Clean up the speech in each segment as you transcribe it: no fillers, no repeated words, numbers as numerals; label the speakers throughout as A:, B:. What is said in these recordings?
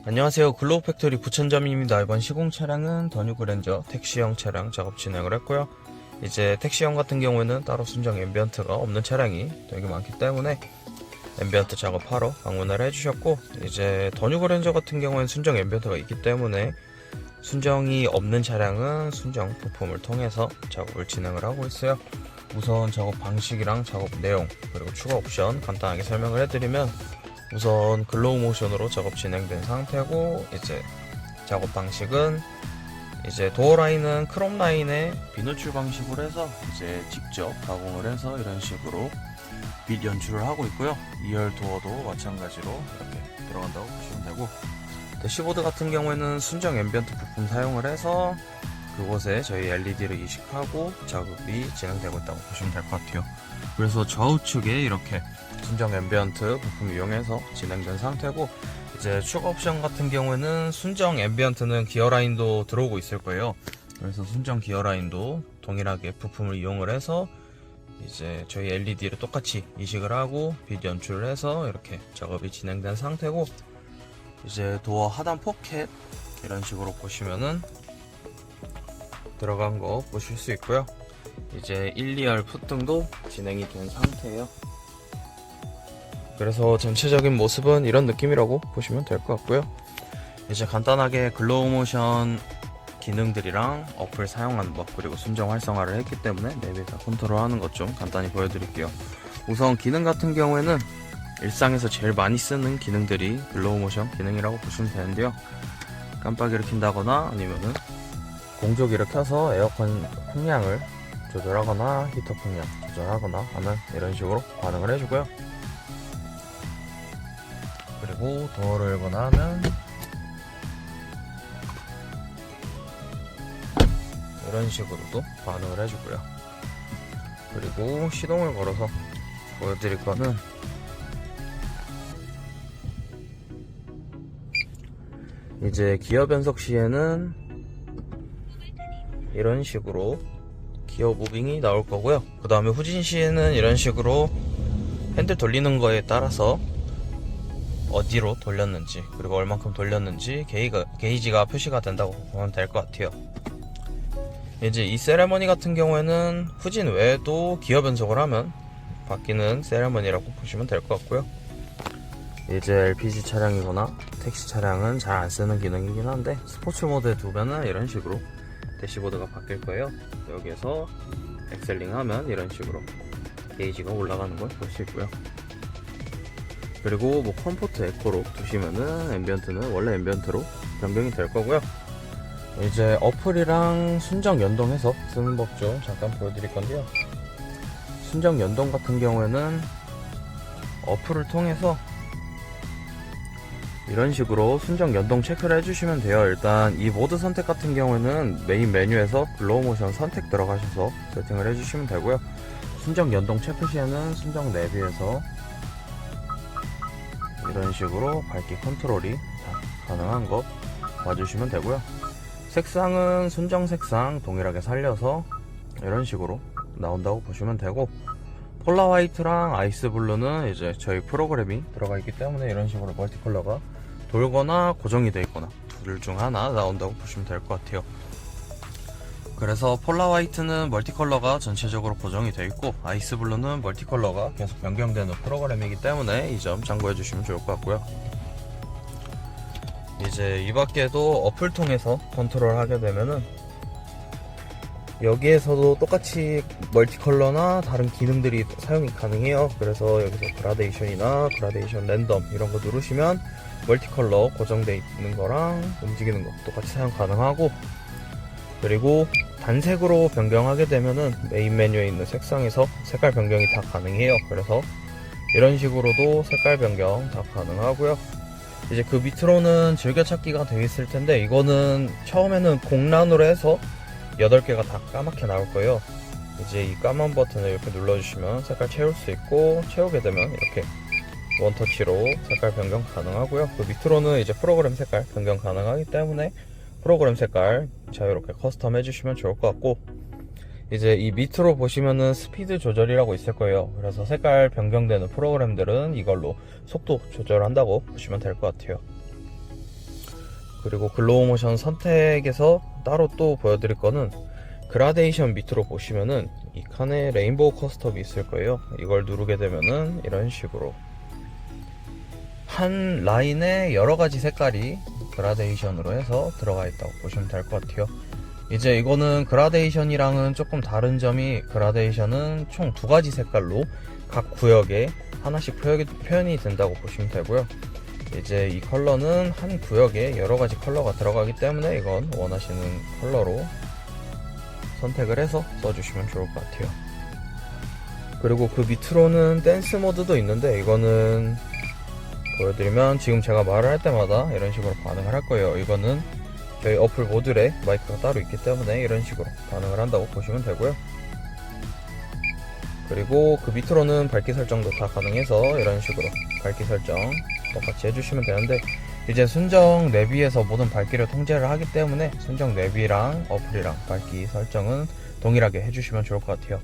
A: 안녕하세요, 글로우 팩토리 부천점입니다. 이번 시공 차량은 더뉴 그랜저 택시형 차량 작업 진행을 했고요. 이제 택시형 같은 경우에는 따로 순정 앰비언트가 없는 차량이 되게 많기 때문에 앰비언트 작업하러 방문을 해주셨고, 이제 더뉴 그랜저 같은 경우에는 순정 앰비언트가 있기 때문에 순정이 없는 차량은 순정 부품을 통해서 작업을 진행을 하고 있어요. 우선 작업 방식이랑 작업 내용 그리고 추가 옵션 간단하게 설명을 해드리면, 우선 글로우 모션으로 작업 진행된 상태고, 이제 작업 방식은 이제 도어 라인은 크롬 라인에 비노출 방식으로 해서 이제 직접 가공을 해서 이런 식으로 빛 연출을 하고 있고요. 2열 도어도 마찬가지로 이렇게 들어간다고 보시면 되고, 대시보드 같은 경우에는 순정 앰비언트 부품 사용을 해서 그곳에 저희 LED를 이식하고 작업이 진행되고 있다고 보시면 될 것 같아요. 그래서 좌우측에 이렇게 순정 앰비언트 부품 이용해서 진행된 상태고, 이제 추가 옵션 같은 경우에는 순정 앰비언트는 기어 라인도 들어오고 있을 거예요. 그래서 순정 기어 라인도 동일하게 부품을 이용을 해서 이제 저희 LED를 똑같이 이식을 하고 빛 연출을 해서 이렇게 작업이 진행된 상태고, 이제 도어 하단 포켓 이런 식으로 보시면은 들어간 거 보실 수 있고요. 이제 1, 2열 풋등도 진행이 된 상태예요. 그래서 전체적인 모습은 이런 느낌이라고 보시면 될 것 같고요. 이제 간단하게 글로우 모션 기능들이랑 어플 사용하는 법, 그리고 순정 활성화를 했기 때문에 내비에서 컨트롤하는 것 좀 간단히 보여드릴게요. 우선 기능 같은 경우에는 일상에서 제일 많이 쓰는 기능들이 글로우 모션 기능이라고 보시면 되는데요. 깜빡이를 킨다거나 아니면은 공조기를 켜서 에어컨 풍량을 조절하거나 히터 풍량 조절하거나 하면 이런 식으로 반응을 해주고요. 그리고 도어를 열거나 하면 이런 식으로도 반응을 해주고요. 그리고 시동을 걸어서 보여드릴 거는 이제 기어 변속 시에는 이런 식으로 기어 무빙이 나올 거고요. 그 다음에 후진 시에는 이런 식으로 핸들 돌리는 거에 따라서 어디로 돌렸는지 그리고 얼만큼 돌렸는지 게이지가 표시가 된다고 보면 될 것 같아요. 이제 이 세레머니 같은 경우에는 후진 외에도 기어 변속을 하면 바뀌는 세레머니라고 보시면 될 것 같고요. 이제 LPG 차량이거나 택시 차량은 잘 안 쓰는 기능이긴 한데, 스포츠 모드에 두면은 이런 식으로 대시보드가 바뀔 거예요. 여기에서 엑셀링 하면 이런 식으로 게이지가 올라가는 걸 볼 수 있고요. 그리고 뭐 컴포트 에코로 두시면은 앰비언트는 원래 앰비언트로 변경이 될 거고요. 이제 어플이랑 순정 연동해서 쓰는 법 좀 잠깐 보여드릴 건데요. 순정 연동 같은 경우에는 어플을 통해서 이런 식으로 순정 연동 체크를 해주시면 돼요. 일단 이 모드 선택 같은 경우에는 메인 메뉴에서 글로우 모션 선택 들어가셔서 세팅을 해주시면 되고요. 순정 연동 체크 시에는 순정 내비에서 이런 식으로 밝기 컨트롤이 다 가능한 거 봐주시면 되고요. 색상은 순정 색상 동일하게 살려서 이런 식으로 나온다고 보시면 되고, 폴라 화이트랑 아이스 블루는 이제 저희 프로그램이 들어가 있기 때문에 이런 식으로 멀티 컬러가 돌거나 고정이 되어 있거나 둘 중 하나 나온다고 보시면 될 것 같아요. 그래서 폴라 화이트는 멀티 컬러가 전체적으로 고정이 되어 있고, 아이스 블루는 멀티 컬러가 계속 변경되는 프로그램이기 때문에 이 점 참고해 주시면 좋을 것 같고요. 이제 이 밖에도 어플 통해서 컨트롤 하게 되면은 여기에서도 똑같이 멀티 컬러나 다른 기능들이 사용이 가능해요. 그래서 여기서 그라데이션이나 그라데이션 랜덤 이런 거 누르시면 멀티 컬러 고정되어 있는 거랑 움직이는 거 똑같이 사용 가능하고, 그리고 단색으로 변경하게 되면은 메인 메뉴에 있는 색상에서 색깔 변경이 다 가능해요. 그래서 이런 식으로도 색깔 변경 다 가능하고요. 이제 그 밑으로는 즐겨찾기가 되어 있을 텐데, 이거는 처음에는 공란으로 해서 8개가 다 까맣게 나올 거예요. 이제 이 까만 버튼을 이렇게 눌러주시면 색깔 채울 수 있고, 채우게 되면 이렇게 원터치로 색깔 변경 가능하고요. 그 밑으로는 이제 프로그램 색깔 변경 가능하기 때문에 프로그램 색깔 자유롭게 커스텀 해주시면 좋을 것 같고, 이제 이 밑으로 보시면은 스피드 조절이라고 있을 거예요. 그래서 색깔 변경되는 프로그램들은 이걸로 속도 조절한다고 보시면 될 것 같아요. 그리고 글로우 모션 선택에서 따로 또 보여드릴 거는 그라데이션 밑으로 보시면은 이 칸에 레인보우 커스텀이 있을 거예요. 이걸 누르게 되면은 이런 식으로 한 라인에 여러가지 색깔이 그라데이션으로 해서 들어가 있다고 보시면 될 것 같아요. 이제 이거는 그라데이션이랑은 조금 다른 점이, 그라데이션은 총 2가지 색깔로 각 구역에 하나씩 표현이 된다고 보시면 되고요. 이제 이 컬러는 한 구역에 여러가지 컬러가 들어가기 때문에 이건 원하시는 컬러로 선택을 해서 써주시면 좋을 것 같아요. 그리고 그 밑으로는 댄스 모드도 있는데, 이거는 보여드리면 지금 제가 말을 할 때마다 이런 식으로 반응을 할 거예요. 이거는 저희 어플 모듈에 마이크가 따로 있기 때문에 이런 식으로 반응을 한다고 보시면 되고요. 그리고 그 밑으로는 밝기 설정도 다 가능해서 이런 식으로 밝기 설정 똑같이 해주시면 되는데, 이제 순정 내비에서 모든 밝기를 통제를 하기 때문에 순정 내비랑 어플이랑 밝기 설정은 동일하게 해주시면 좋을 것 같아요.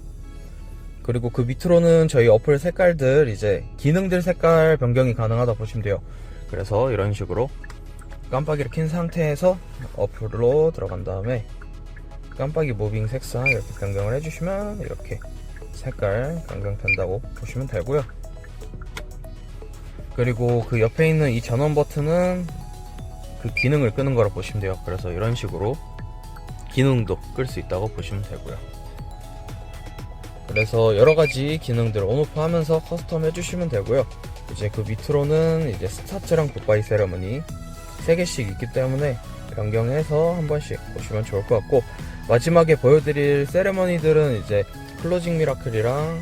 A: 그리고 그 밑으로는 저희 어플 색깔들, 이제 기능들 색깔 변경이 가능하다 보시면 돼요. 그래서 이런 식으로 깜빡이를 킨 상태에서 어플로 들어간 다음에 깜빡이 무빙 색상 이렇게 변경을 해주시면 이렇게 색깔 변경된다고 보시면 되고요. 그리고 그 옆에 있는 이 전원 버튼은 그 기능을 끄는 거라 보시면 돼요. 그래서 이런 식으로 기능도 끌 수 있다고 보시면 되고요. 그래서 여러가지 기능들을 온오프 하면서 커스텀 해주시면 되고요. 이제 그 밑으로는 이제 스타트랑 굿바이 세레머니 3개씩 있기 때문에 변경해서 한 번씩 보시면 좋을 것 같고, 마지막에 보여드릴 세레머니들은 이제 클로징 미라클이랑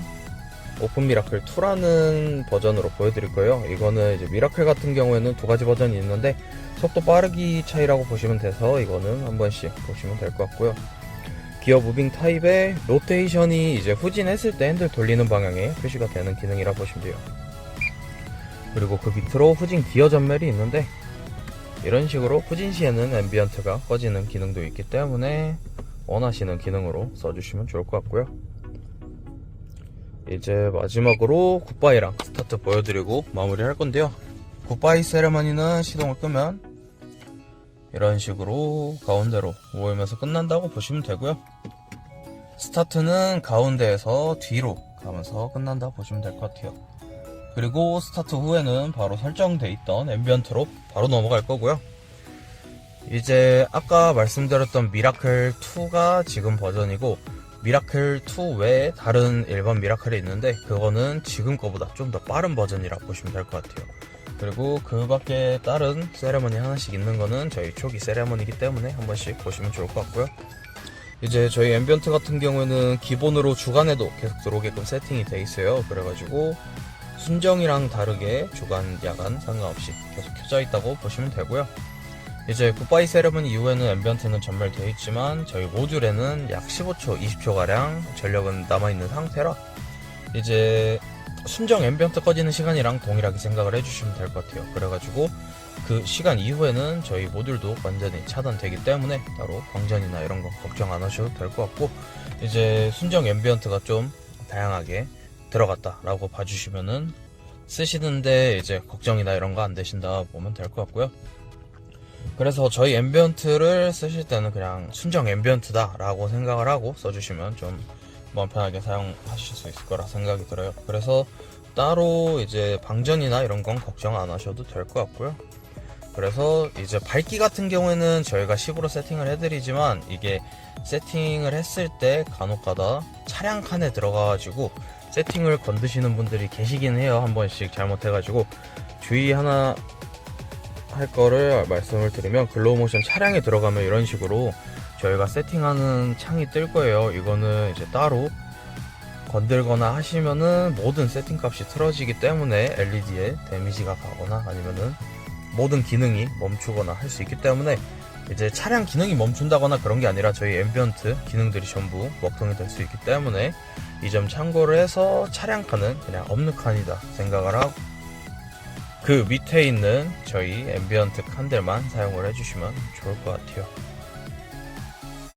A: 오픈 미라클 2라는 버전으로 보여드릴 거예요. 이거는 이제 미라클 같은 경우에는 2가지 버전이 있는데 속도 빠르기 차이라고 보시면 돼서 이거는 한 번씩 보시면 될 것 같고요. 기어 무빙 타입의 로테이션이 이제 후진했을 때 핸들 돌리는 방향에 표시가 되는 기능이라 보시면 돼요. 그리고 그 밑으로 후진 기어 전멸이 있는데, 이런 식으로 후진 시에는 앰비언트가 꺼지는 기능도 있기 때문에 원하시는 기능으로 써주시면 좋을 것 같고요. 이제 마지막으로 굿바이랑 스타트 보여드리고 마무리 할 건데요. 굿바이 세레머니는 시동을 끄면 이런 식으로 가운데로 모이면서 끝난다고 보시면 되고요. 스타트는 가운데에서 뒤로 가면서 끝난다 보시면 될 것 같아요. 그리고 스타트 후에는 바로 설정돼 있던 앰비언트로 바로 넘어갈 거고요. 이제 아까 말씀드렸던 미라클 2가 지금 버전이고, 미라클 2 외에 다른 일반 미라클이 있는데 그거는 지금 거보다 좀 더 빠른 버전이라 보시면 될 것 같아요. 그리고 그 밖에 다른 세레머니 하나씩 있는 거는 저희 초기 세레머니이기 때문에 한 번씩 보시면 좋을 것 같고요. 이제 저희 앰비언트 같은 경우에는 기본으로 주간에도 계속 들어오게끔 세팅이 돼 있어요. 그래가지고 순정이랑 다르게 주간, 야간 상관없이 계속 켜져 있다고 보시면 되고요. 이제 굿바이 세레머니 이후에는 앰비언트는 전멸되어 있지만 저희 모듈에는 약 15초, 20초가량 전력은 남아있는 상태라 이제 순정 앰비언트 꺼지는 시간이랑 동일하게 생각을 해주시면 될 것 같아요. 그래가지고 그 시간 이후에는 저희 모듈도 완전히 차단되기 때문에 따로 광전이나 이런 거 걱정 안 하셔도 될 것 같고, 이제 순정 앰비언트가 좀 다양하게 들어갔다 라고 봐주시면은 쓰시는데 이제 걱정이나 이런 거 안 되신다 보면 될 것 같고요. 그래서 저희 앰비언트를 쓰실 때는 그냥 순정 앰비언트다 라고 생각을 하고 써주시면 좀 마음 편하게 사용하실 수 있을 거라 생각이 들어요. 그래서 따로 이제 방전이나 이런 건 걱정 안 하셔도 될 것 같고요. 그래서 이제 밝기 같은 경우에는 저희가 10으로 세팅을 해드리지만, 이게 세팅을 했을 때 간혹가다 차량 칸에 들어가가지고 세팅을 건드시는 분들이 계시긴 해요. 한 번씩 잘못해가지고. 주의 하나 할 거를 말씀을 드리면, 글로우 모션 차량에 들어가면 이런 식으로 저희가 세팅하는 창이 뜰 거예요. 이거는 이제 따로 건들거나 하시면은 모든 세팅 값이 틀어지기 때문에 LED에 데미지가 가거나 아니면은 모든 기능이 멈추거나 할 수 있기 때문에, 이제 차량 기능이 멈춘다거나 그런 게 아니라 저희 앰비언트 기능들이 전부 먹통이 될 수 있기 때문에 이 점 참고를 해서 차량 칸은 그냥 없는 칸이다 생각을 하고, 그 밑에 있는 저희 앰비언트 칸들만 사용을 해주시면 좋을 것 같아요.